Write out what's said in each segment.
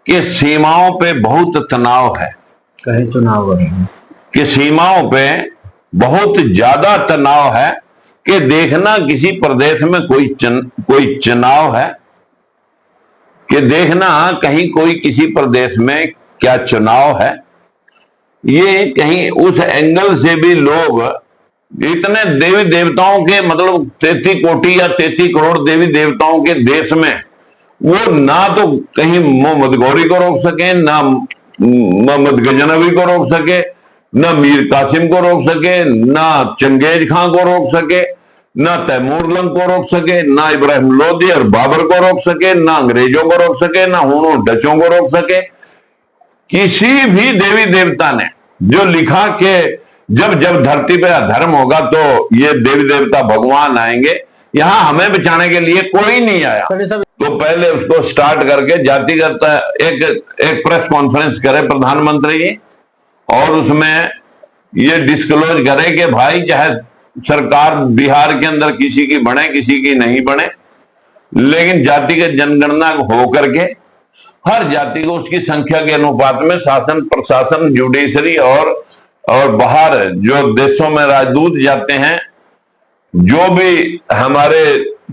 कि सीमाओं पे बहुत तनाव है, कहीं चुनाव हो रहे हैं कि सीमाओं पे बहुत ज्यादा तनाव है, कि देखना किसी प्रदेश में कोई चुनाव है, कि देखना कहीं कोई किसी प्रदेश में क्या चुनाव है। ये कहीं उस एंगल से भी लोग इतने देवी देवताओं के, मतलब 33 कोटि या 33 करोड़ देवी देवताओं के देश में वो ना तो कहीं मोहम्मद गौरी को रोक सके, ना मोहम्मद गजनवी को रोक सके, ना मीर कासिम को रोक सके, ना चंगेज खां को रोक सके, ना तैमूर लंग को रोक सके, ना इब्राहिम लोदी और बाबर को रोक सके, ना अंग्रेजों को रोक सके, ना हुनों डचों को रोक सके। किसी भी देवी देवता ने जो लिखा कि जब जब धरती पे अधर्म होगा तो ये देवी देवता भगवान आएंगे, यहां हमें बचाने के लिए कोई नहीं आया। तो पहले उसको स्टार्ट करके जातिगत एक प्रेस कॉन्फ्रेंस करे प्रधानमंत्री जी, और उसमें ये डिस्क्लोज करे कि भाई चाहे सरकार बिहार के अंदर किसी की बने किसी की नहीं बने, लेकिन जातिगत जनगणना हो करके हर जाति को उसकी संख्या के अनुपात में शासन प्रशासन जुडिशरी और बाहर जो देशों में राजदूत जाते हैं, जो भी हमारे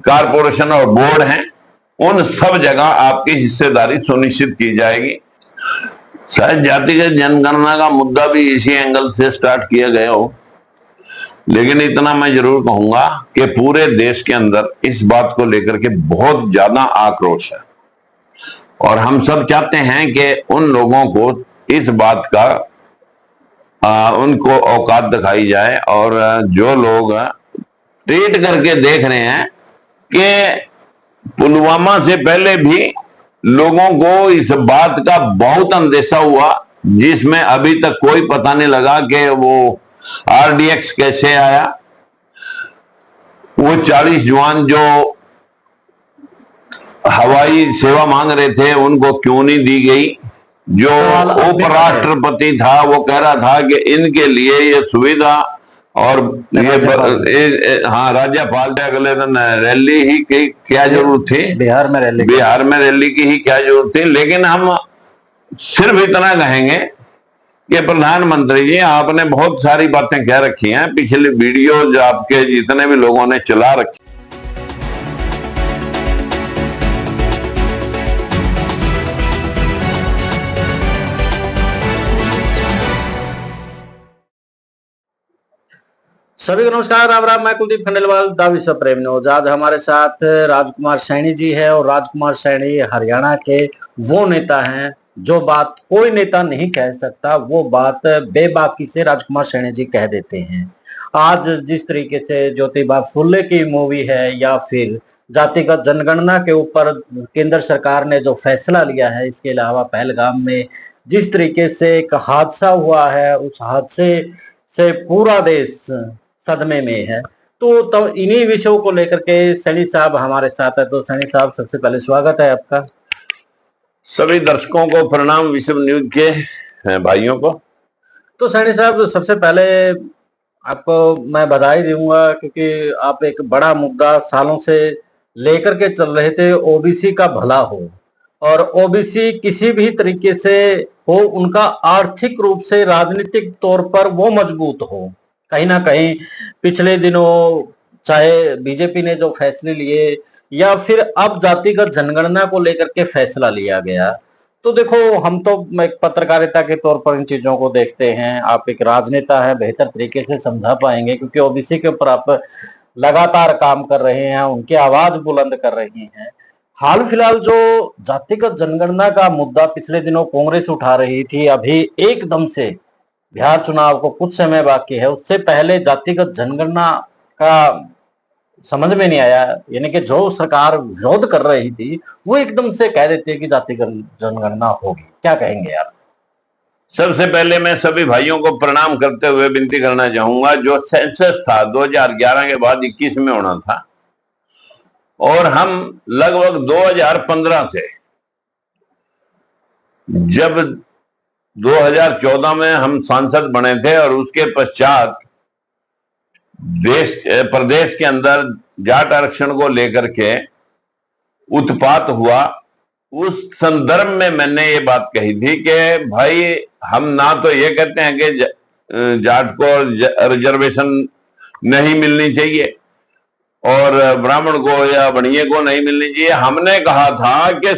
कारपोरेशन और बोर्ड हैं, उन सब जगह आपकी हिस्सेदारी सुनिश्चित की जाएगी। शायद जातिगत जनगणना का मुद्दा भी इसी एंगल से स्टार्ट किया गया हो, लेकिन इतना मैं जरूर कहूंगा कि पूरे देश के अंदर इस बात को लेकर के बहुत ज्यादा आक्रोश है, और हम सब चाहते हैं कि उन लोगों को इस बात का उनको औकात दिखाई जाए, और जो लोग ट्वीट करके देख रहे हैं कि पुलवामा से पहले भी लोगों को इस बात का बहुत अंदेशा हुआ, जिसमें अभी तक कोई पता नहीं लगा कि वो RDX कैसे आया, वो 40 जवान जो हवाई सेवा मांग रहे थे उनको क्यों नहीं दी गई। जो उपराष्ट्रपति था वो कह रहा था कि इनके लिए ये सुविधा, और ये हाँ राज्यपाल ने अगले दिन रैली ही की क्या जरूरत थी, बिहार में रैली की ही क्या जरूरत थी। लेकिन हम सिर्फ इतना कहेंगे कि प्रधानमंत्री जी आपने बहुत सारी बातें कह रखी हैं, पिछले वीडियो जो आपके जितने भी लोगों ने चला रखी, सभी को नमस्कार, राम राम। मैं कुलदीप खंडेलवाल, दा विश्व प्रेम न्यूज। आज हमारे साथ राजकुमार सैनी जी है, और राजकुमार सैनी हरियाणा के वो नेता हैं जो बात कोई नेता नहीं कह सकता, वो बात बेबाकी से राजकुमार सैनी जी कह देते हैं। आज जिस तरीके से ज्योतिबा फुले की मूवी है, या फिर जातिगत जनगणना के ऊपर केंद्र सरकार ने जो फैसला लिया है, इसके अलावा पहलगाम में जिस तरीके से एक हादसा हुआ है, उस हादसे से पूरा देश सदमे में है। तो इन्हीं विषयों को लेकर के सैनी साहब हमारे साथ है। तो सैनी साहब, सबसे पहले स्वागत है आपका। सभी दर्शकों को प्रणाम, विश्व न्यूज के भाइयों को। तो सैनी साहब, सबसे पहले आपको मैं बधाई दूंगा, क्योंकि आप एक बड़ा मुद्दा सालों से लेकर के चल रहे थे, ओबीसी का भला हो, और ओबीसी किसी भी तरीके से हो, उनका आर्थिक रूप से राजनीतिक तौर पर वो मजबूत हो। कहीं ना कहीं पिछले दिनों चाहे बीजेपी ने जो फैसले लिए, या फिर अब जातिगत जनगणना को लेकर के फैसला लिया गया, तो देखो हम तो एक पत्रकारिता के तौर पर इन चीजों को देखते हैं। आप एक राजनेता है, बेहतर तरीके से समझा पाएंगे, क्योंकि ओबीसी के ऊपर आप लगातार काम कर रहे हैं, उनकी आवाज बुलंद कर रही हैं। हाल फिलहाल जो जातिगत जनगणना का मुद्दा पिछले दिनों कांग्रेस उठा रही थी, अभी एकदम से बिहार चुनाव को कुछ समय बाकी है, उससे पहले जातिगत जनगणना का समझ में नहीं आया, यानी कि जो सरकार विरोध कर रही थी वो एकदम से कह देती है कि जातिगत जनगणना होगी। क्या कहेंगे आप? सबसे पहले मैं सभी भाइयों को प्रणाम करते हुए विनती करना चाहूंगा, जो सेंसस था 2011 के बाद 21 में होना था, और हम लगभग 2015 से, जब 2014 में हम सांसद बने थे, और उसके पश्चात प्रदेश के अंदर जाट आरक्षण को लेकर के उत्पात हुआ, उस संदर्भ में मैंने ये बात कही थी कि भाई हम ना तो ये कहते हैं कि जाट को रिजर्वेशन नहीं मिलनी चाहिए और ब्राह्मण को या बनिए को नहीं मिलनी चाहिए। हमने कहा था कि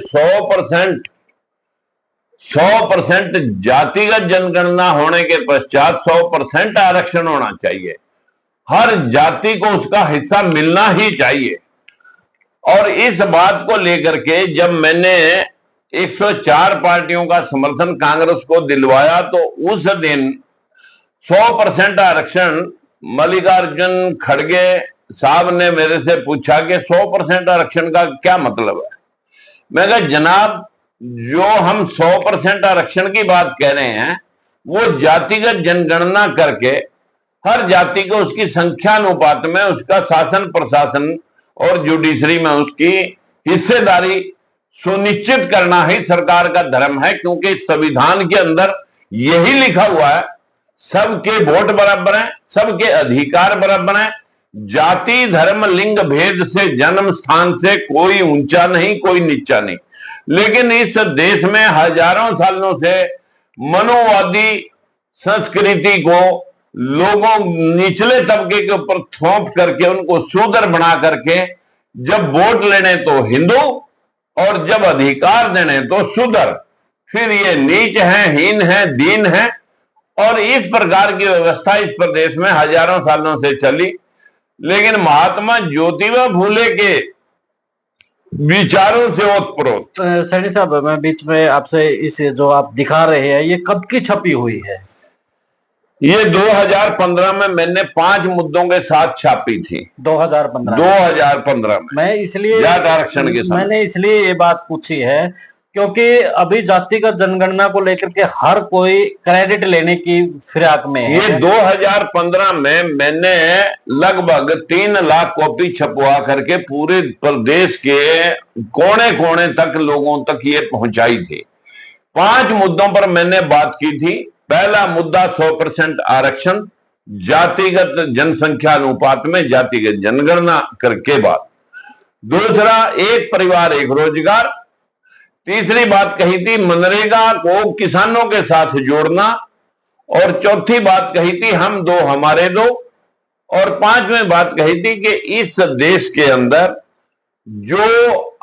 100% जातिगत जनगणना होने के पश्चात 100% आरक्षण होना चाहिए। हर जाति को उसका हिस्सा मिलना ही चाहिए। और इस बात को लेकर के जब मैंने 104 पार्टियों का समर्थन कांग्रेस को दिलवाया तो उस दिन 100% आरक्षण मल्लिकार्जुन खड़गे साहब ने मेरे से पूछा कि 100% आरक्षण का क्या मतलब है। मैं कहा जनाब, जो हम 100% आरक्षण की बात कह रहे हैं वो जातिगत जनगणना करके हर जाति को उसकी संख्या अनुपात में उसका शासन प्रशासन और जुडिशरी में उसकी हिस्सेदारी सुनिश्चित करना ही सरकार का धर्म है। क्योंकि संविधान के अंदर यही लिखा हुआ है, सबके वोट बराबर हैं, सबके अधिकार बराबर हैं, जाति धर्म लिंग भेद से जन्म स्थान से कोई ऊंचा नहीं कोई नीचा नहीं। लेकिन इस देश में हजारों सालों से मनोवादी संस्कृति को लोगों निचले तबके के ऊपर थोप करके उनको शूद्र बना करके जब वोट लेने तो हिंदू और जब अधिकार देने तो शूद्र, फिर ये नीच है, हीन है, दीन है। और इस प्रकार की व्यवस्था इस प्रदेश में हजारों सालों से चली। लेकिन महात्मा ज्योतिबा फूले के विचारों से ओतप्रोत। सैनी साहब, मैं बीच में आपसे इस जो आप दिखा रहे हैं ये कब की छपी हुई है? ये 2015 में मैंने 5 मुद्दों के साथ छापी थी। 2015 में मैं इसलिए जाट आरक्षण के साथ मैंने इसलिए ये बात पूछी है क्योंकि अभी जातिगत जनगणना को लेकर के हर कोई क्रेडिट लेने की फिराक में है। ये 2015 में मैंने लगभग 3 लाख कॉपी छपवा करके पूरे प्रदेश के कोने कोने तक लोगों तक ये पहुंचाई थी। 5 मुद्दों पर मैंने बात की थी। पहला मुद्दा 100% आरक्षण, जातिगत जनसंख्या अनुपात में जातिगत जनगणना करके बाद। दूसरा, एक परिवार एक रोजगार। तीसरी बात कही थी मनरेगा को किसानों के साथ जोड़ना। और चौथी बात कही थी हम दो हमारे दो। और 5वीं बात कही थी कि इस देश के अंदर जो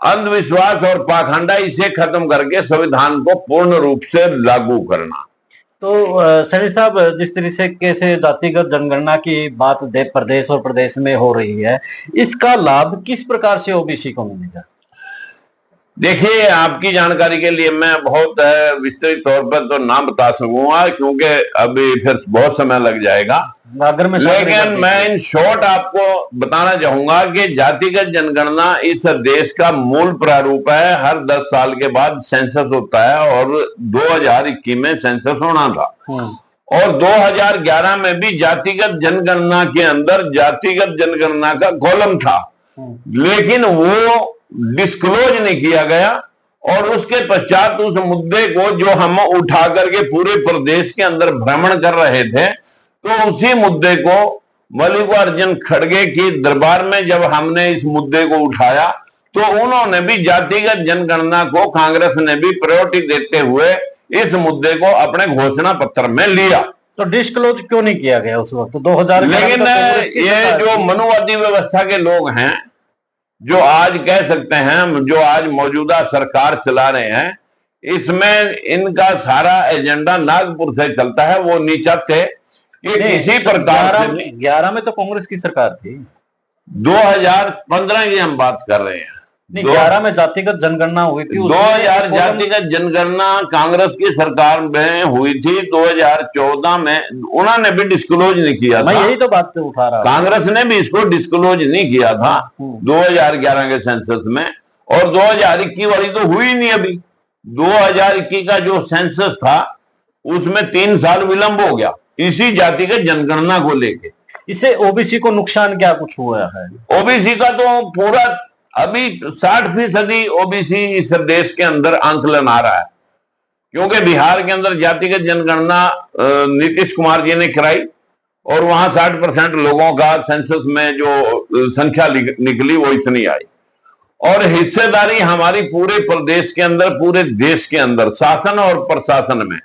अंधविश्वास और पाखंडा इसे खत्म करके संविधान को पूर्ण रूप से लागू करना। तो सैनी साहब, जिस तरह से कैसे जातिगत जनगणना की बात प्रदेश और प्रदेश में हो रही है, इसका लाभ किस प्रकार से ओबीसी को मिलेगा? देखिए, आपकी जानकारी के लिए मैं बहुत विस्तृत तौर पर तो ना बता सकूंगा क्योंकि अभी फिर बहुत समय लग जाएगा। लेकिन मैं इन शॉर्ट आपको बताना चाहूंगा कि जातिगत जनगणना इस देश का मूल प्रारूप है। हर 10 साल के बाद सेंसस होता है और 2021 में सेंसस होना था और 2011 में भी जातिगत जनगणना के अंदर जातिगत जनगणना का कॉलम था, लेकिन वो डिस्क्लोज नहीं किया गया। और उसके पश्चात उस मुद्दे को जो हम उठा करके पूरे प्रदेश के अंदर भ्रमण कर रहे थे, तो उसी मुद्दे को मल्लिकार्जुन खड़गे की दरबार में जब हमने इस मुद्दे को उठाया तो उन्होंने भी जातिगत जनगणना को, कांग्रेस ने भी प्रायोरिटी देते हुए इस मुद्दे को अपने घोषणा पत्र में लिया। तो डिस्क्लोज क्यों नहीं किया गया उस वक्त 2000? लेकिन ये जो मनुवादी व्यवस्था के लोग हैं, जो आज कह सकते हैं, जो आज मौजूदा सरकार चला रहे हैं, इसमें इनका सारा एजेंडा नागपुर से चलता है। वो नहीं चाहते कि किसी प्रकार 11 में तो कांग्रेस की सरकार थी। 2015 की हम बात कर रहे हैं। 11 में जातिगत जनगणना हुई थी। 2000 जातिगत जनगणना कांग्रेस की सरकार में हुई थी। 2014 में उन्होंने भी डिस्क्लोज नहीं किया था। मैं यही तो बात उठा रहा हूं। कांग्रेस ने भी इसको डिस्क्लोज नहीं किया था 2011 के सेंसस में। और 2021 वाली तो हुई नहीं अभी। 2021 का जो सेंसस था उसमें 3 साल विलंब हो गया इसी जातिगत जनगणना को लेके। इससे ओबीसी को नुकसान क्या कुछ हुआ है? ओबीसी का तो पूरा अभी 60% ओबीसी इस देश के अंदर आंकलन आ रहा है, क्योंकि बिहार के अंदर जातिगत जनगणना नीतीश कुमार जी ने कराई और वहां 60% लोगों का सेंसस में जो संख्या निकली वो इतनी आई। और हिस्सेदारी हमारी पूरे प्रदेश के अंदर, पूरे देश के अंदर शासन और प्रशासन में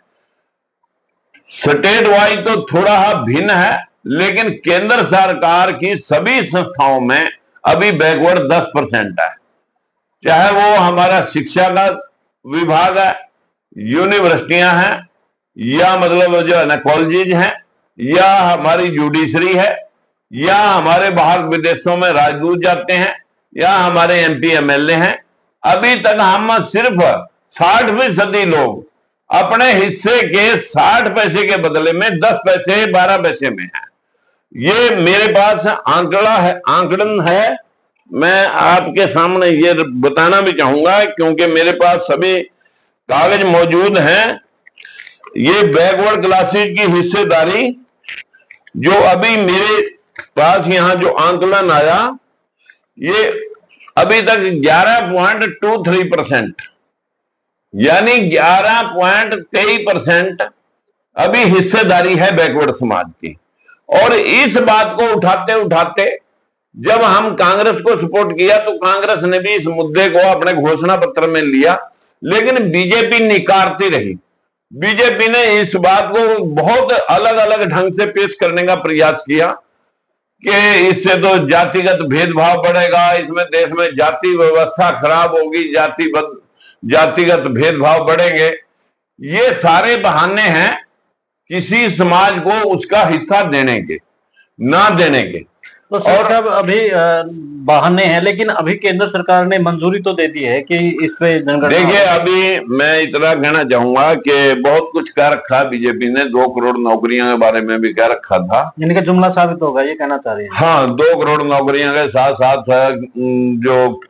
स्टेट वाइज तो थोड़ा भिन्न है, लेकिन केंद्र सरकार की सभी संस्थाओं में अभी बैकवर्ड 10% है। चाहे वो हमारा शिक्षा का विभाग है, यूनिवर्सिटियां हैं, या मतलब जो है ना कॉलेजेज हैं, या हमारी जुडिशरी है, या हमारे बाहर विदेशों में राजदूत जाते हैं, या हमारे एमपी एमएलए हैं। अभी तक हम सिर्फ 60% लोग अपने हिस्से के 60 पैसे के बदले में 10 पैसे 12 पैसे में है। ये मेरे पास आंकड़न है। मैं आपके सामने ये बताना भी चाहूंगा क्योंकि मेरे पास सभी कागज मौजूद हैं। ये बैकवर्ड क्लासेज की हिस्सेदारी जो अभी मेरे पास यहां जो आंकलन आया, ये अभी तक 11.23%, यानी 11.23% अभी हिस्सेदारी है बैकवर्ड समाज की। और इस बात को उठाते उठाते जब हम कांग्रेस को सपोर्ट किया तो कांग्रेस ने भी इस मुद्दे को अपने घोषणा पत्र में लिया, लेकिन बीजेपी निकारती रही। बीजेपी ने इस बात को बहुत अलग अलग ढंग से पेश करने का प्रयास किया कि इससे तो जातिगत भेदभाव बढ़ेगा, इसमें देश में जाति व्यवस्था खराब होगी, जातिगत भेदभाव बढ़ेंगे। ये सारे बहाने हैं किसी समाज को उसका हिस्सा देने के, ना देने के। तो सर साहब अभी बहाने हैं, लेकिन अभी केंद्र सरकार ने मंजूरी तो दे दी है कि इस पे जनगणना। देखिए, अभी मैं इतना कहना चाहूंगा कि बहुत कुछ कह रखा बीजेपी ने, 2 करोड़ नौकरियों के बारे में भी कह रखा था। इनका जुमला साबित होगा, ये कहना चाह रही है। हाँ, 2 करोड़ नौकरियों के साथ साथ जो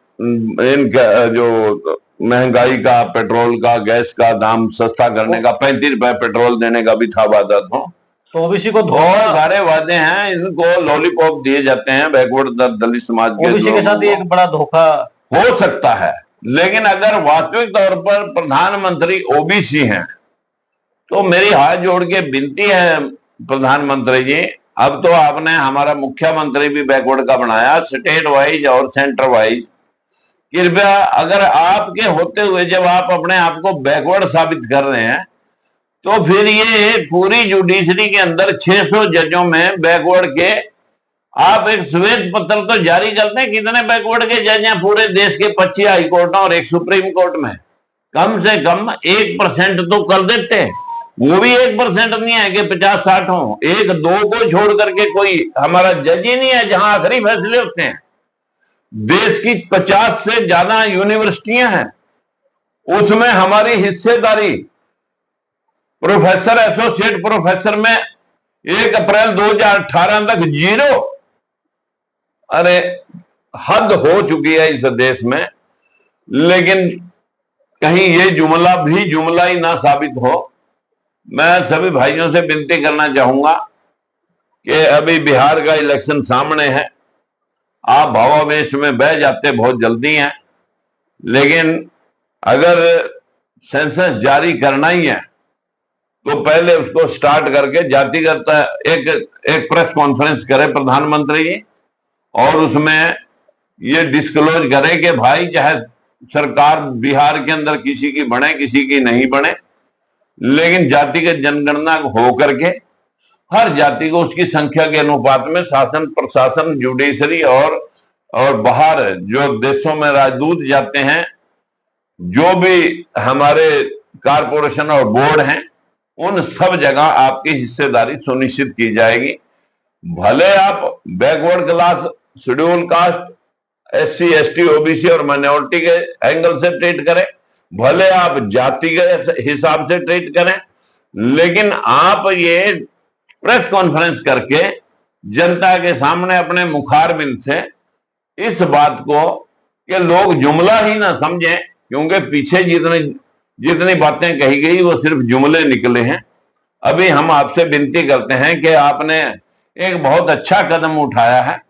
इनका जो महंगाई का, पेट्रोल का, गैस का दाम सस्ता करने का, 35 रुपए पेट्रोल देने का भी था वादा। तो ओबीसी को बहुत सारे वादे हैं, इनको लॉलीपॉप दिए जाते हैं बैकवर्ड दलित समाज के। ओबीसी के साथ एक बड़ा धोखा हो सकता है, लेकिन अगर वास्तविक तौर पर प्रधानमंत्री ओबीसी हैं तो मेरी हाथ जोड़ के विनती है प्रधानमंत्री जी, अब तो आपने हमारा मुख्यमंत्री भी बैकवर्ड का बनाया, स्टेट वाइज और सेंटर वाइज। कृपया अगर आपके होते हुए जब आप अपने आप को बैकवर्ड साबित कर रहे हैं तो फिर ये पूरी जुडिशरी के अंदर 600 जजों में बैकवर्ड के आप एक श्वेत पत्र तो जारी करते हैं। कितने बैकवर्ड के जज हैं पूरे देश के? 25 हाई कोर्ट और एक सुप्रीम कोर्ट में। कम से कम 1% तो कर देते हैं। वो भी 1% नहीं है कि 50-60 हो, 1-2 को छोड़ करके कोई हमारा जज ही नहीं है जहां आखिरी फैसले होते हैं। देश की 50 से ज्यादा यूनिवर्सिटियां हैं, उसमें हमारी हिस्सेदारी प्रोफेसर, एसोसिएट प्रोफेसर में 1 अप्रैल 2018 तक 0। अरे हद हो चुकी है इस देश में। लेकिन कहीं ये जुमला भी जुमला ही ना साबित हो। मैं सभी भाइयों से विनती करना चाहूंगा कि अभी बिहार का इलेक्शन सामने है, आप भावावेश में बह जाते बहुत जल्दी हैं, लेकिन अगर सेंसस जारी करना ही है तो पहले उसको स्टार्ट करके जातिगत एक प्रेस कॉन्फ्रेंस करे प्रधानमंत्री जी, और उसमें ये डिस्क्लोज करे कि भाई चाहे सरकार बिहार के अंदर किसी की बने किसी की नहीं बने, लेकिन जातिगत जनगणना हो करके हर जाति को उसकी संख्या के अनुपात में शासन, प्रशासन, जुडिशरी और बाहर जो देशों में राजदूत जाते हैं, जो भी हमारे कारपोरेशन और बोर्ड हैं, उन सब जगह आपकी हिस्सेदारी सुनिश्चित की जाएगी। भले आप backward class, schedule caste, SC, ST, OBC और माइनॉरिटी के एंगल से ट्रीट करें, भले आप जाति के हिसाब से ट्रीट करें, लेकिन आप ये प्रेस कॉन्फ्रेंस करके जनता के सामने अपने मुखारबिन से इस बात को कि लोग जुमला ही ना समझें, क्योंकि पीछे जितनी बातें कही गई वो सिर्फ जुमले निकले हैं। अभी हम आपसे विनती करते हैं कि आपने एक बहुत अच्छा कदम उठाया है।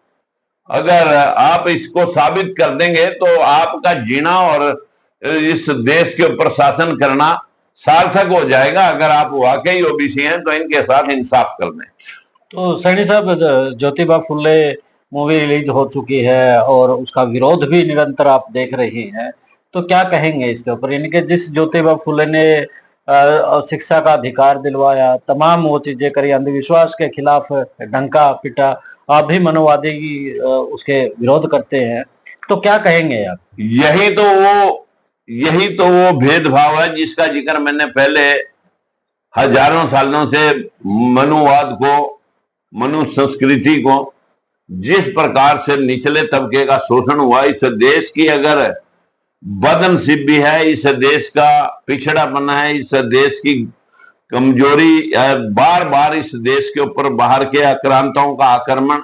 अगर आप इसको साबित कर देंगे तो आपका जीना और इस देश के ऊपर शासन करना सार्थक हो जाएगा। अगर आप वाकई ओबीसी हैं तो इनके साथ इंसाफ कर दें। तो सैनी साहब, ज्योतिबा फुले मूवी रिलीज हो चुकी है और उसका विरोध भी निरंतर आप देख रहे हैं, तो क्या कहेंगे इसके ऊपर? यानी कि जिस ज्योतिबा फुले ने शिक्षा का अधिकार दिलवाया, तमाम वो चीजें करी, अंधविश्वास के खिलाफ डंका पिटा, आप भी मनोवादी उसके विरोध करते हैं, तो क्या कहेंगे आप? यही तो वो भेदभाव है जिसका जिक्र मैंने पहले हजारों सालों से मनुवाद को, मनु संस्कृति को जिस प्रकार से निचले तबके का शोषण हुआ, इस देश की अगर बदनसीबी है, इस देश का पिछड़ापना है, इस देश की कमजोरी, बार बार इस देश के ऊपर बाहर के आक्रांताओं का आक्रमण,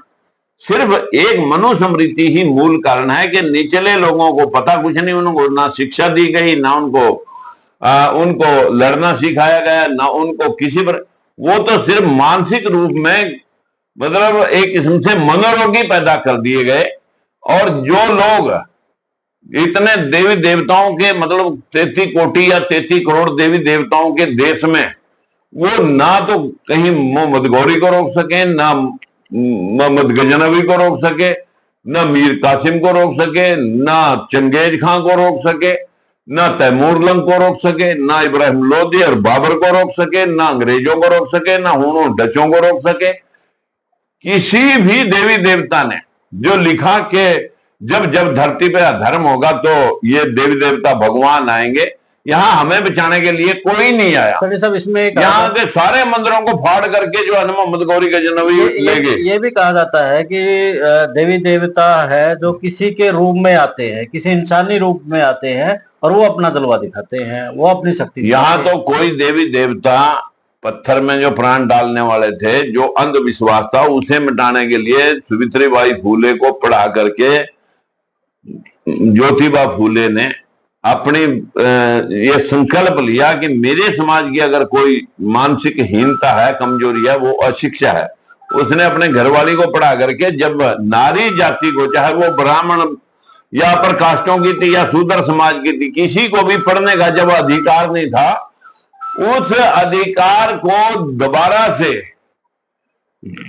सिर्फ एक मनुस्मृति ही मूल कारण है कि निचले लोगों को पता कुछ नहीं, उनको ना शिक्षा दी गई, ना उनको लड़ना सिखाया गया, ना उनको किसी पर, वो तो सिर्फ मानसिक रूप में मतलब एक किस्म से मनोरोगी पैदा कर दिए गए। और जो लोग इतने देवी देवताओं के मतलब 33 कोटि या 33 करोड़ देवी देवताओं के देश में, वो ना तो कहीं मोहम्मद गौरी को रोक सके, ना मोहम्मद गजनवी को रोक सके, ना मीर कासिम को रोक सके, ना चंगेज खां को रोक सके, ना तैमूर लंग को रोक सके, ना इब्राहिम लोदी और बाबर को रोक सके, ना अंग्रेजों को रोक सके, ना हुनों डचों को रोक सके। किसी भी देवी देवता ने जो लिखा कि जब जब धरती पे अधर्म होगा तो ये देवी देवता भगवान आएंगे, यहाँ हमें बचाने के लिए कोई नहीं आया। सब इसमें यहाँ के सारे मंदिरों को फाड़ करके जो है मोहम्मद गौरी गजनवी ले गए। ये भी कहा जाता है कि देवी देवता है जो किसी के रूप में आते हैं, किसी इंसानी रूप में आते हैं और वो अपना जलवा दिखाते हैं, वो अपनी शक्ति। यहाँ तो कोई देवी देवता पत्थर में जो प्राण डालने वाले थे, जो अंधविश्वास था, उसे मिटाने के लिए सावित्रीबाई फूले को पढ़ा करके ज्योतिबा फूले ने अपनी ये संकल्प लिया कि मेरे समाज की अगर कोई मानसिक हीनता है, कमजोरी है, वो अशिक्षा है। उसने अपने घरवाली को पढ़ा करके जब नारी जाति को, चाहे वो ब्राह्मण या अपर कास्टों की थी या शूद्र समाज की थी, किसी को भी पढ़ने का जब अधिकार नहीं था, उस अधिकार को दोबारा से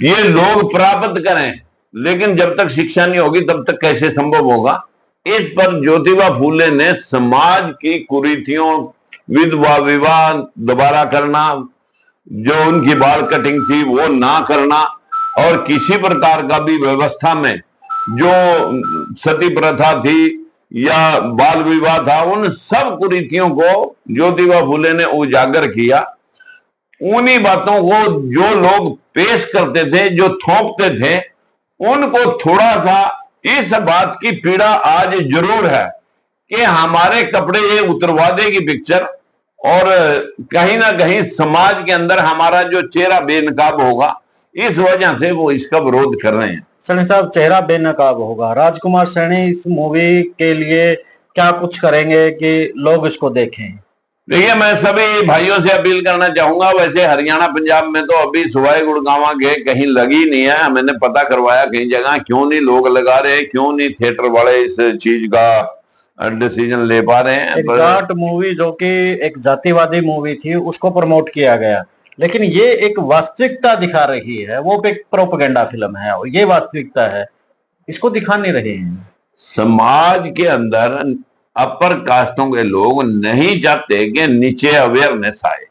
ये लोग प्राप्त करें, लेकिन जब तक शिक्षा नहीं होगी तब तक कैसे संभव होगा। इस पर ज्योतिबा फूले ने समाज की कुरीतियों, विधवा विवाह दोबारा करना, जो उनकी बाल कटिंग थी वो ना करना, और किसी प्रकार का भी व्यवस्था में जो सती प्रथा थी या बाल विवाह था, उन सब कुरीतियों को ज्योतिबा फूले ने उजागर किया। उन्हीं बातों को जो लोग पेश करते थे, जो थोपते थे, उनको थोड़ा सा इस बात की पीड़ा आज जरूर है कि हमारे कपड़े ये उतरवा देगी पिक्चर, और कहीं ना कहीं समाज के अंदर हमारा जो चेहरा बेनकाब होगा, इस वजह से वो इसका विरोध कर रहे हैं। सैनी साहब, चेहरा बेनकाब होगा, राजकुमार सैनी इस मूवी के लिए क्या कुछ करेंगे कि लोग इसको देखें? देखिए, मैं सभी भाइयों से अपील करना चाहूंगा। वैसे हरियाणा पंजाब में तो अभी सुवाई गुड़गांवा के कहीं लगी नहीं है, मैंने पता करवाया कई जगह, क्यों नहीं लोग लगा रहे, क्यों नहीं थिएटर वाले इस चीज का डिसीजन ले पा रहे हैं। एक जाट मूवी जो कि एक जातिवादी मूवी थी, उसको प्रमोट किया गया, लेकिन ये एक वास्तविकता दिखा रही है, वो एक प्रोपेगेंडा फिल्म है और ये वास्तविकता है, इसको दिखा नहीं रहे हैं। समाज के अंदर अपर कास्टों के लोग नहीं चाहते कि नीचे अवेयरनेस आए।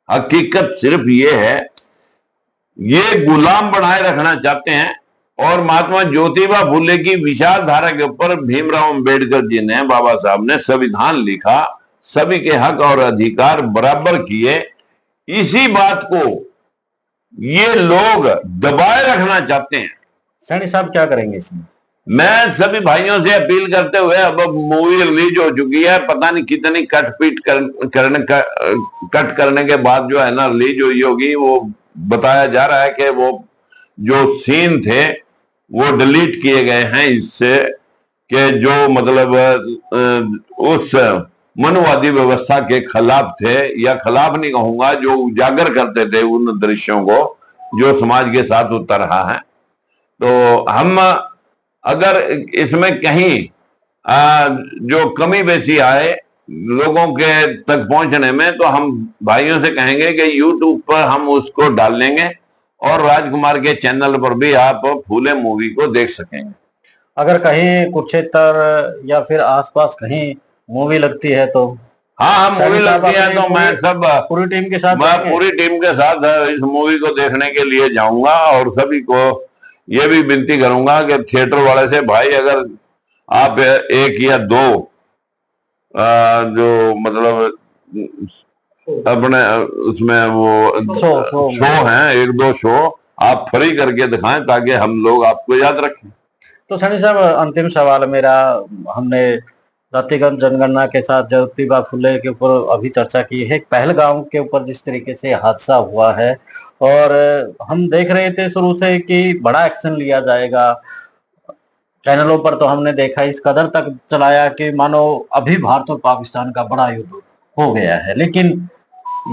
हकीकत सिर्फ ये है, ये गुलाम बनाए रखना चाहते हैं। और महात्मा ज्योतिबा फूले की विचारधारा के ऊपर भीमराव अंबेडकर जी ने, बाबा साहब ने संविधान लिखा, सभी के हक और अधिकार बराबर किए। इसी बात को ये लोग दबाए रखना चाहते हैं। सैनी साहब क्या करेंगे इसमें? मैं सभी भाइयों से अपील करते हुए, अब मूवी रिलीज हो चुकी है, पता नहीं कितनी कट करने के बाद जो है ना रिलीज हुई होगी, वो बताया जा रहा है कि वो जो सीन थे वो डिलीट किए गए हैं, इससे कि जो मतलब उस मनुवादी व्यवस्था के खिलाफ थे, या खिलाफ नहीं कहूंगा, जो उजागर करते थे उन दृश्यों को जो समाज के साथ उतर रहा है। तो हम अगर इसमें कहीं जो कमी बेसी आए लोगों के तक पहुंचने में, तो हम भाइयों से कहेंगे कि YouTube पर हम उसको डाल लेंगे और राजकुमार के चैनल पर भी आप फूले मूवी को देख सकेंगे। अगर कहीं कुरुक्षेत्र या फिर आसपास कहीं मूवी लगती है तो हाँ, मूवी सैनी साहब लगती है अपनी तो मैं सब पूरी टीम के साथ मैं जाएंगे? पूरी टीम के साथ इस मूवी को देखने के लिए जाऊंगा और सभी को ये भी विनती करूंगा कि थिएटर वाले से, भाई अगर आप एक या दो जो मतलब अपने उसमें वो शो शो हैं, एक दो शो आप फ्री करके दिखाएं ताकि हम लोग आपको याद रखें। तो सैनी साहब, अंतिम सवाल मेरा, हमने जातिगत जनगणना के साथ ज्योतिबा फुले के ऊपर अभी चर्चा की है, पहलगाम के ऊपर जिस तरीके से हादसा हुआ है, और हम देख रहे थे शुरू से कि बड़ा एक्शन लिया जाएगा। चैनलों पर तो हमने देखा इस कदर तक चलाया कि मानो अभी भारत और पाकिस्तान का बड़ा युद्ध हो गया है, लेकिन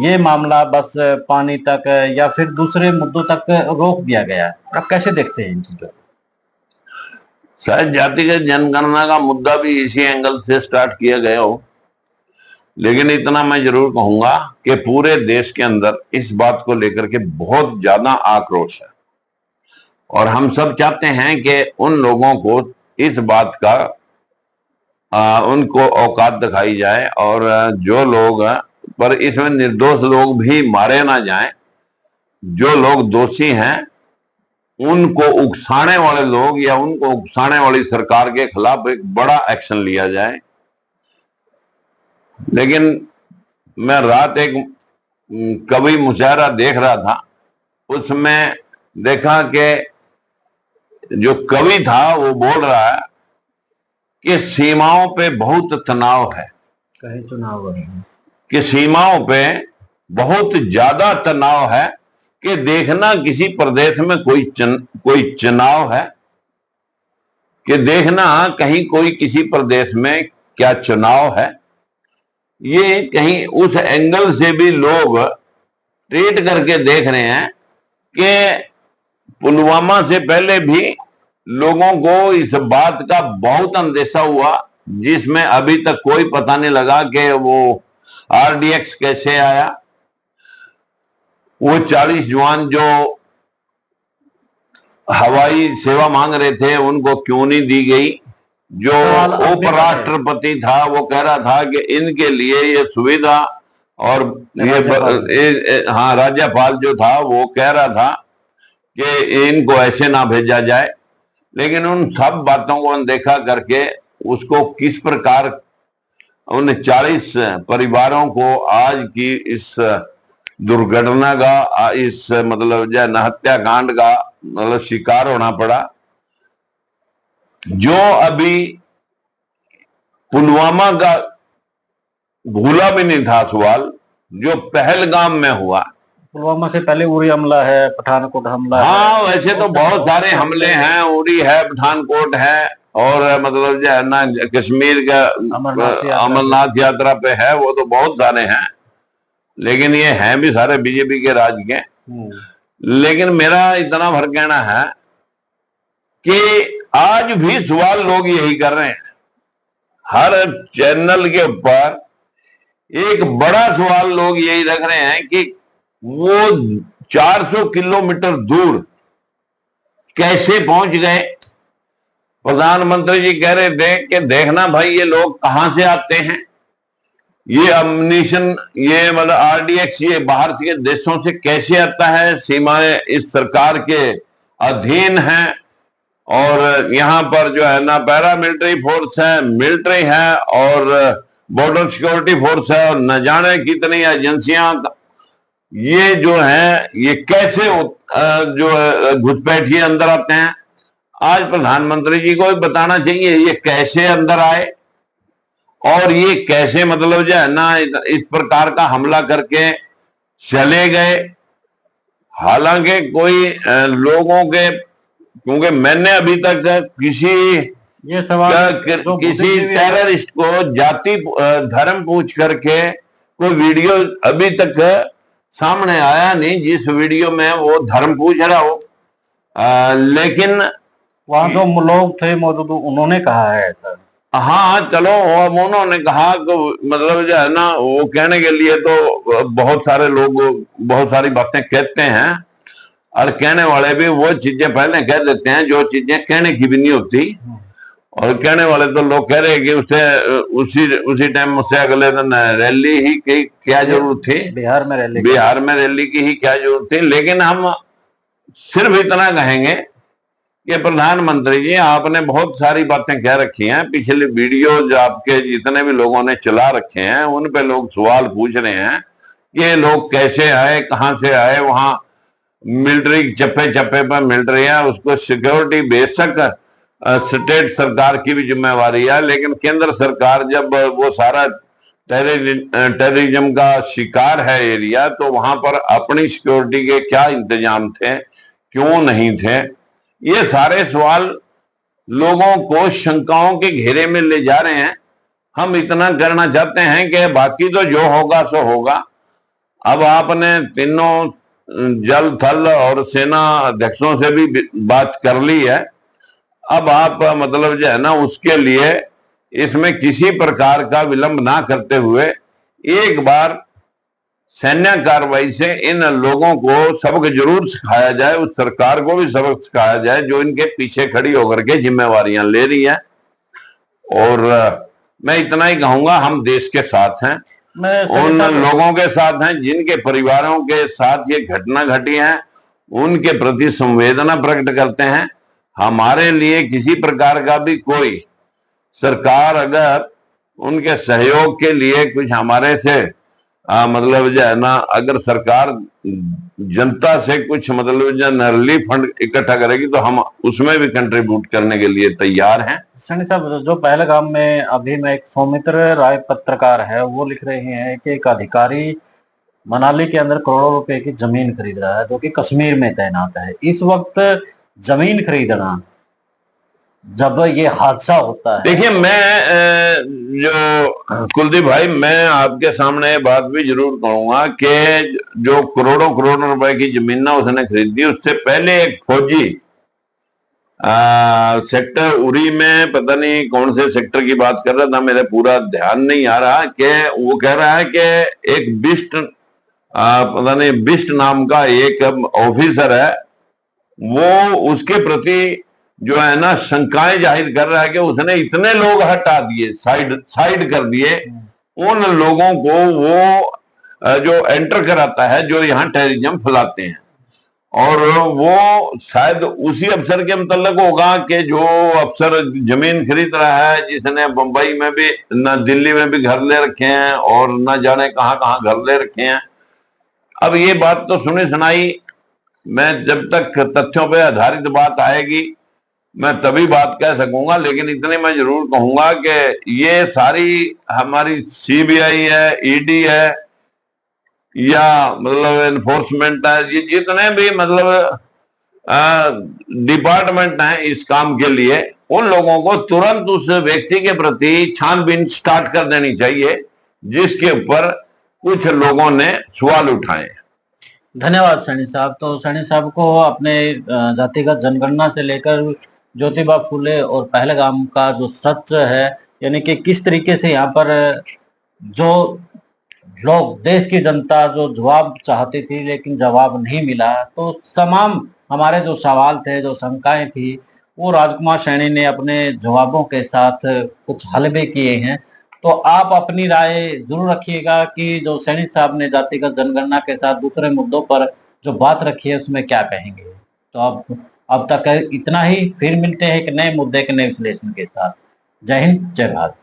ये मामला बस पानी तक या फिर दूसरे मुद्दों तक रोक दिया गया। आप कैसे देखते हैं इन चीजों को? शायद जातिगत जनगणना का मुद्दा भी इसी एंगल से स्टार्ट किया गया हो, लेकिन इतना मैं जरूर कहूंगा कि पूरे देश के अंदर इस बात को लेकर के बहुत ज्यादा आक्रोश है और हम सब चाहते हैं कि उन लोगों को इस बात का उनको औकात दिखाई जाए और जो लोग पर इसमें निर्दोष लोग भी मारे ना जाएं, जो लोग दोषी हैं उनको उकसाने वाले लोग या उनको उकसाने वाली सरकार के खिलाफ एक बड़ा एक्शन लिया जाए। लेकिन मैं रात एक कवि मुशायरा देख रहा था, उसमें देखा कि जो कवि था वो बोल रहा है कि सीमाओं पे बहुत तनाव है, कहीं चुनाव है कि सीमाओं पे बहुत ज्यादा तनाव है, कि देखना किसी प्रदेश में कोई चुनाव है, कि देखना कहीं कोई किसी प्रदेश में क्या चुनाव है। ये कहीं उस एंगल से भी लोग ट्रीट करके देख रहे हैं कि पुलवामा से पहले भी लोगों को इस बात का बहुत अंदेशा हुआ, जिसमें अभी तक कोई पता नहीं लगा कि वो RDX कैसे आया। वो 40 जवान जो हवाई सेवा मांग रहे थे उनको क्यों नहीं दी गई। जो उपराष्ट्रपति था वो कह रहा था कि इनके लिए ये सुविधा, और हाँ, राज्यपाल जो था वो कह रहा था कि इनको ऐसे ना भेजा जाए। लेकिन उन सब बातों को अनदेखा करके उसको किस प्रकार उन 40 परिवारों को आज की इस दुर्घटना का, इस मतलब जो हत्याकांड का मतलब शिकार होना पड़ा। जो अभी पुलवामा का भूला भी नहीं था सवाल, जो पहलगाम में हुआ। पुलवामा से पहले उरी हमला है, पठानकोट हमला हाँ, वैसे तो बहुत सारे हमले हैं, उरी है, पठानकोट है, और मतलब जो है ना कश्मीर का अमरनाथ यात्रा पे है, वो तो बहुत सारे हैं, लेकिन ये हैं भी सारे बीजेपी के राज के। लेकिन मेरा इतना भर कहना है कि आज भी सवाल लोग यही कर रहे हैं, हर चैनल के ऊपर एक बड़ा सवाल लोग यही रख रहे हैं कि वो 400 किलोमीटर दूर कैसे पहुंच गए। प्रधानमंत्री जी कह रहे थे कि देखना भाई ये लोग कहां से आते हैं, ये अम्युनिशन, ये मतलब RDX ये बाहर के देशों से कैसे आता है, सीमाएं इस सरकार के अधीन हैं, और यहाँ पर जो है ना पैरामिलिट्री फोर्स है, मिलिट्री है, और बॉर्डर सिक्योरिटी फोर्स है, और न जाने कितनी एजेंसियां ये जो है ये कैसे जो घुसपैठिए अंदर आते हैं। आज प्रधानमंत्री जी को भी बताना चाहिए ये कैसे अंदर आए और ये कैसे मतलब जो है ना इस प्रकार का हमला करके चले गए। हालांकि कोई लोगों के, क्योंकि मैंने अभी तक किसी ये सवाल किसी टेररिस्ट को जाति धर्म पूछ करके कोई वीडियो अभी तक सामने आया नहीं जिस वीडियो में वो धर्म पूछ रहा हो। लेकिन वहां जो लोग थे मौजूद उन्होंने कहा है सर। हाँ चलो, उन्होंने कहा कि मतलब जो है ना वो कहने के लिए तो बहुत सारे लोग बहुत सारी बातें कहते हैं, और कहने वाले भी वो चीजें पहले कह देते हैं जो चीजें कहने की भी नहीं होती। और कहने वाले तो लोग कह रहे हैं कि उसे उसी उसी टाइम मुझसे अगले दिन रैली ही की क्या जरूरत थी, बिहार में रैली, बिहार में रैली की ही क्या जरूरत थी। लेकिन हम सिर्फ इतना कहेंगे कि प्रधानमंत्री जी, आपने बहुत सारी बातें कह रखी हैं, पिछले वीडियोज आपके जितने भी लोगों ने चला रखे हैं उन पे लोग सवाल पूछ रहे हैं कि ये लोग कैसे आए, कहां से आए। वहां मिलिट्री चप्पे चप्पे पर मिलिट्री है, उसको सिक्योरिटी बेशक स्टेट सरकार की भी जिम्मेवारी है, लेकिन केंद्र सरकार जब वो सारा टेररिज्म का शिकार है एरिया, तो वहां पर अपनी सिक्योरिटी के क्या इंतजाम थे, क्यों नहीं थे। ये सारे सवाल लोगों को शंकाओं के घेरे में ले जा रहे हैं। हम इतना करना चाहते हैं कि बाकी तो जो होगा सो होगा। अब आपने तीनों जल, थल और सेना अध्यक्षों से भी बात कर ली है। अब आप मतलब जो है ना, उसके लिए इसमें किसी प्रकार का विलंब ना करते हुए एक बार सैन्य कार्रवाई से इन लोगों को सबक जरूर सिखाया जाए, उस सरकार को भी सबक सिखाया जाए जो इनके पीछे खड़ी होकर के जिम्मेवारियां ले रही है। और मैं इतना ही कहूंगा, हम देश के साथ हैं, उन लोगों के साथ हैं जिनके परिवारों के साथ ये घटना घटी है, उनके प्रति संवेदना प्रकट करते हैं। हमारे लिए किसी प्रकार का भी कोई सरकार अगर उनके सहयोग के लिए कुछ हमारे से मतलब जो है ना, अगर सरकार जनता से कुछ मतलब जो रिलीफ फंड इकट्ठा करेगी तो हम उसमें भी कंट्रीब्यूट करने के लिए तैयार हैं। सैनी साहब, जो पहलगाम में अभी में एक सौमित्र राय पत्रकार है, वो लिख रहे हैं कि एक अधिकारी मनाली के अंदर करोड़ों रुपए की जमीन खरीद रहा है जो कि कश्मीर में तैनात है। इस वक्त जमीन खरीदना जब ये हादसा होता है, देखिए, मैं जो कुलदीप भाई, मैं आपके सामने बात भी जरूर कहूंगा कि जो करोड़ों करोड़ों रुपए की जमीन ना उसने खरीदी, उससे पहले एक फौजी सेक्टर उरी में, पता नहीं कौन से सेक्टर की बात कर रहा था, मेरे पूरा ध्यान नहीं आ रहा, कि वो कह रहा है कि एक बिष्ट पता नहीं बिष्ट नाम का एक ऑफिसर है, वो उसके प्रति जो है ना शंकाएं जाहिर कर रहा है कि उसने इतने लोग हटा दिए, साइड कर दिए, उन लोगों को वो जो एंटर कराता है, जो यहाँ टेररिज्म फैलाते हैं। और वो शायद उसी अफसर के मुतल्लिक होगा कि जो अफसर जमीन खरीद रहा है, जिसने बंबई में भी न दिल्ली में भी घर ले रखे हैं और न जाने कहां कहां घर ले रखे हैं। अब ये बात तो सुनी सुनाई, मैं जब तक तथ्यों पे आधारित बात आएगी मैं तभी बात कह सकूंगा, लेकिन इतने मैं जरूर कहूंगा कि ये सारी हमारी सीबीआई है, ईडी है, या मतलब एनफोर्समेंट है, ये जितने भी मतलब डिपार्टमेंट हैं इस काम के लिए, उन लोगों को तुरंत उस व्यक्ति के प्रति छानबीन स्टार्ट कर देनी चाहिए जिसके ऊपर कुछ लोगों ने सवाल उठाए। धन्यवाद सैनी साहब। तो सैनी साहब को अपने जातिगत जनगणना से लेकर ज्योतिबा फूले और पहलगाम का जो सच है, यानी कि किस तरीके से यहाँ पर जो लोग, देश की जनता जो जवाब चाहती थी लेकिन जवाब नहीं मिला, तो तमाम हमारे जो सवाल थे, जो शंकाएं थी, वो राजकुमार सैनी ने अपने जवाबों के साथ कुछ हल भी किए हैं। तो आप अपनी राय जरूर रखिएगा कि जो सैनी साहब ने जातिगत जनगणना के साथ दूसरे मुद्दों पर जो बात रखी है उसमें क्या कहेंगे। तो अब तक इतना ही, फिर मिलते हैं एक नए मुद्दे के नए विश्लेषण के साथ। जय हिंद, जय भारत।